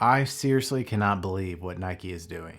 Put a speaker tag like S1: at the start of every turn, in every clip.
S1: I seriously cannot believe what Nike is doing.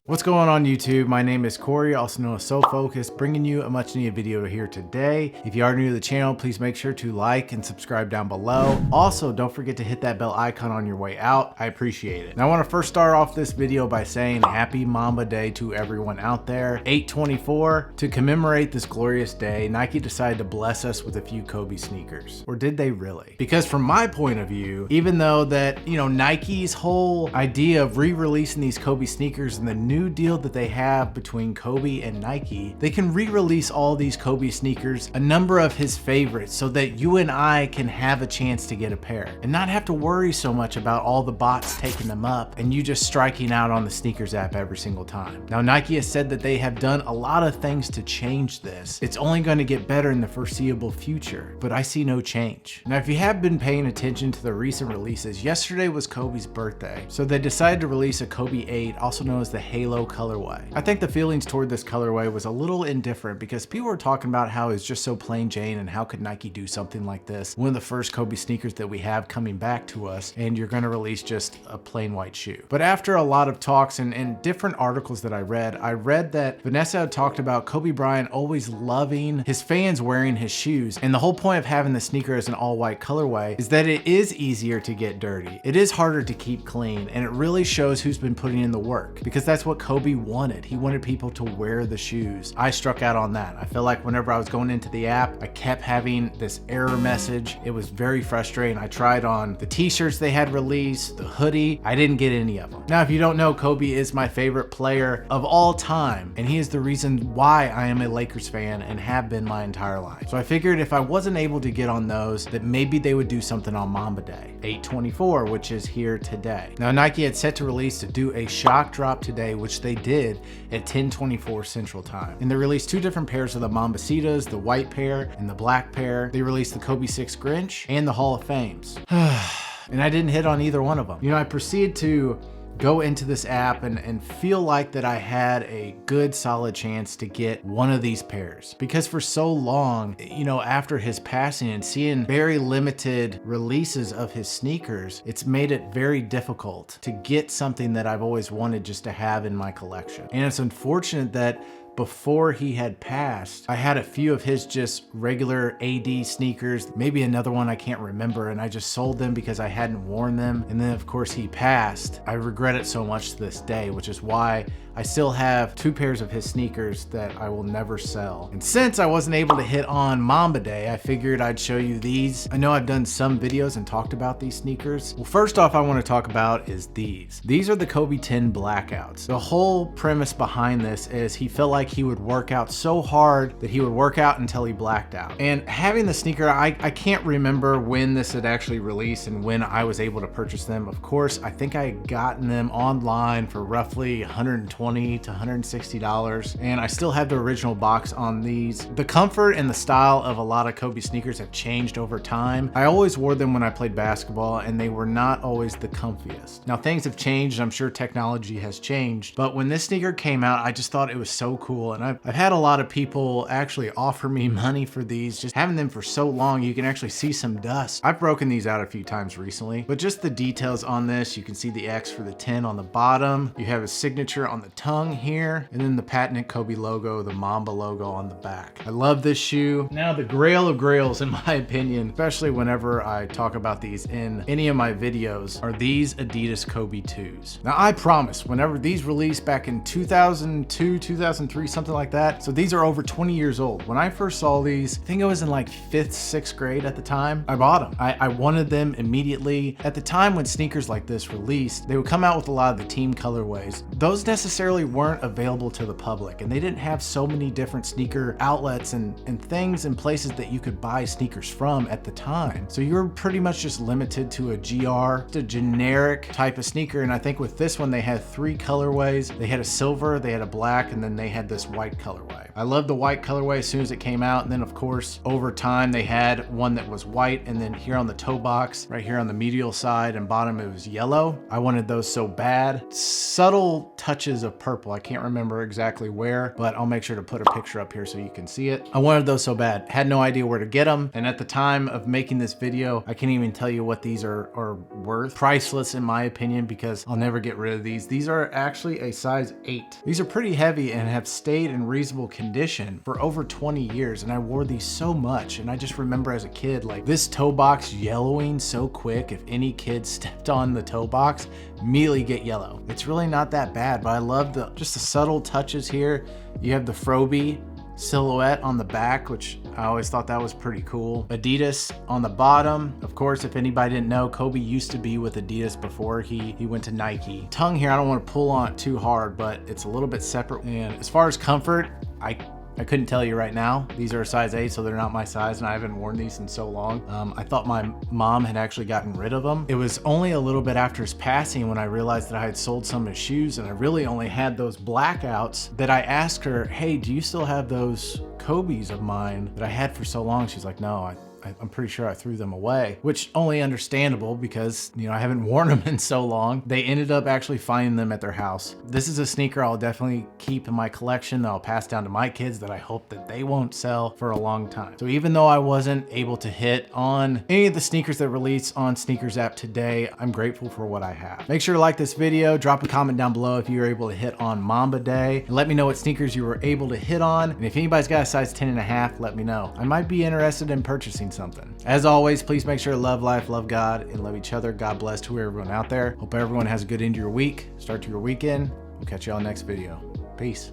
S1: What's going on YouTube? My name is Corey, also known as So Focused, bringing you a much needed video here today. If you are new to the channel, please make sure to like and subscribe down below. Also, don't forget to hit that bell icon on your way out. I appreciate it. Now, I want to first start off this video by saying happy Mamba Day to everyone out there. 8/24, to commemorate this glorious day, Nike decided to bless us with a few Kobe sneakers. Or did they really? Because from my point of view, even though that, Nike's whole idea of re-releasing these Kobe sneakers and the new deal that they have between Kobe and Nike, they can re-release all these Kobe sneakers, a number of his favorites, so that you and I can have a chance to get a pair and not have to worry so much about all the bots taking them up and you just striking out on the sneakers app every single time. Now, Nike has said that they have done a lot of things to change this. It's only going to get better in the foreseeable future, but I see no change. Now, if you have been paying attention to the recent releases, yesterday was Kobe's birthday, so they decided to release a Kobe 8, also known as the Halo colorway. I think the feelings toward this colorway was a little indifferent because people were talking about how it's just so plain Jane and how could Nike do something like this, one of the first Kobe sneakers that we have coming back to us, and you're going to release just a plain white shoe. But after a lot of talks and different articles that I read that Vanessa had talked about Kobe Bryant always loving his fans wearing his shoes, and the whole point of having the sneaker as an all white colorway is that it is easier to get dirty. It is harder to keep clean, and it really shows who's been putting in the work, because that's what Kobe wanted. He wanted people to wear the shoes. I struck out on that. I feel like whenever I was going into the app, I kept having this error message. It was very frustrating. I tried on the t-shirts they had released, the hoodie. I didn't get any of them. Now, if you don't know, Kobe is my favorite player of all time, and he is the reason why I am a Lakers fan and have been my entire life. So I figured if I wasn't able to get on those, that maybe they would do something on Mamba Day, 8/24, which is here today. Now, Nike had set to release to do a shock drop today, which they did at 10/24 Central Time. And they released two different pairs of the Mambacitas, the white pair and the black pair. They released the Kobe 6 Grinch and the Hall of Fames. And I didn't hit on either one of them. I proceeded to go into this app and feel like that I had a good solid chance to get one of these pairs, because for so long, after his passing and seeing very limited releases of his sneakers, it's made it very difficult to get something that I've always wanted just to have in my collection. And it's unfortunate that before he had passed, I had a few of his just regular AD sneakers, maybe another one I can't remember, and I just sold them because I hadn't worn them. And then of course he passed. I regret it so much to this day, which is why I still have two pairs of his sneakers that I will never sell. And since I wasn't able to hit on Mamba Day, I figured I'd show you these. I know I've done some videos and talked about these sneakers. Well, first off I want to talk about is these. These are the Kobe 10 Blackouts. The whole premise behind this is he felt like he would work out so hard that he would work out until he blacked out. And having the sneaker, I can't remember when this had actually released and when I was able to purchase them. Of course, I think I had gotten them online for roughly $120 to $160, and I still have the original box on these. The comfort and the style of a lot of Kobe sneakers have changed over time. I always wore them when I played basketball, and they were not always the comfiest. Now, things have changed. I'm sure technology has changed, but when this sneaker came out, I just thought it was so cool, and I've had a lot of people actually offer me money for these. Just having them for so long, you can actually see some dust. I've broken these out a few times recently, but just the details on this, you can see the X for the 10 on the bottom. You have a signature on the tongue here, and then the patented Kobe logo, the Mamba logo on the back. I love this shoe. Now, the grail of grails, in my opinion, especially whenever I talk about these in any of my videos, are these Adidas Kobe 2s. Now, I promise, whenever these released back in 2002, 2003, something like that, so these are over 20 years old. When I first saw these, I think I was in like 5th, 6th grade at the time, I bought them. I wanted them immediately. At the time when sneakers like this released, they would come out with a lot of the team colorways. Those necessarily weren't available to the public, and they didn't have so many different sneaker outlets and things and places that you could buy sneakers from at the time. So you were pretty much just limited to a GR, a generic type of sneaker. And I think with this one, they had 3 colorways. They had a silver, they had a black, and then they had this white colorway. I love the white colorway as soon as it came out. And then of course, over time they had one that was white, and then here on the toe box, right here on the medial side and bottom, it was yellow. I wanted those so bad. Subtle touches of purple. I can't remember exactly where, but I'll make sure to put a picture up here so you can see it. I wanted those so bad. Had no idea where to get them. And at the time of making this video, I can't even tell you what these are worth. Priceless in my opinion, because I'll never get rid of these. These are actually a size 8. These are pretty heavy and have stayed in reasonable condition for over 20 years. And I wore these so much. And I just remember as a kid, like this toe box yellowing so quick. If any kid stepped on the toe box, immediately get yellow. It's really not that bad, but I love just the subtle touches here. You have the Froby silhouette on the back, which I always thought that was pretty cool. Adidas on the bottom. Of course, if anybody didn't know, Kobe used to be with Adidas before he went to Nike. Tongue here, I don't want to pull on it too hard, but it's a little bit separate. And as far as comfort, I couldn't tell you right now. These are a size 8, so they're not my size, and I haven't worn these in so long. I thought my mom had actually gotten rid of them. It was only a little bit after his passing when I realized that I had sold some of his shoes, and I really only had those Blackouts that I asked her, hey, do you still have those Kobe's of mine that I had for so long? She's like, no, I'm pretty sure I threw them away, which only understandable because, you know, I haven't worn them in so long. They ended up actually finding them at their house. This is a sneaker I'll definitely keep in my collection that I'll pass down to my kids that I hope that they won't sell for a long time. So even though I wasn't able to hit on any of the sneakers that release on Sneakers app today, I'm grateful for what I have. Make sure to like this video, drop a comment down below if you were able to hit on Mamba Day, and let me know what sneakers you were able to hit on. And if anybody's got a size 10.5, let me know. I might be interested in purchasing something. As always, please make sure to love life, love God, and love each other. God bless to everyone out there. Hope everyone has a good end to your week, start to your weekend. We'll catch you all next video. Peace.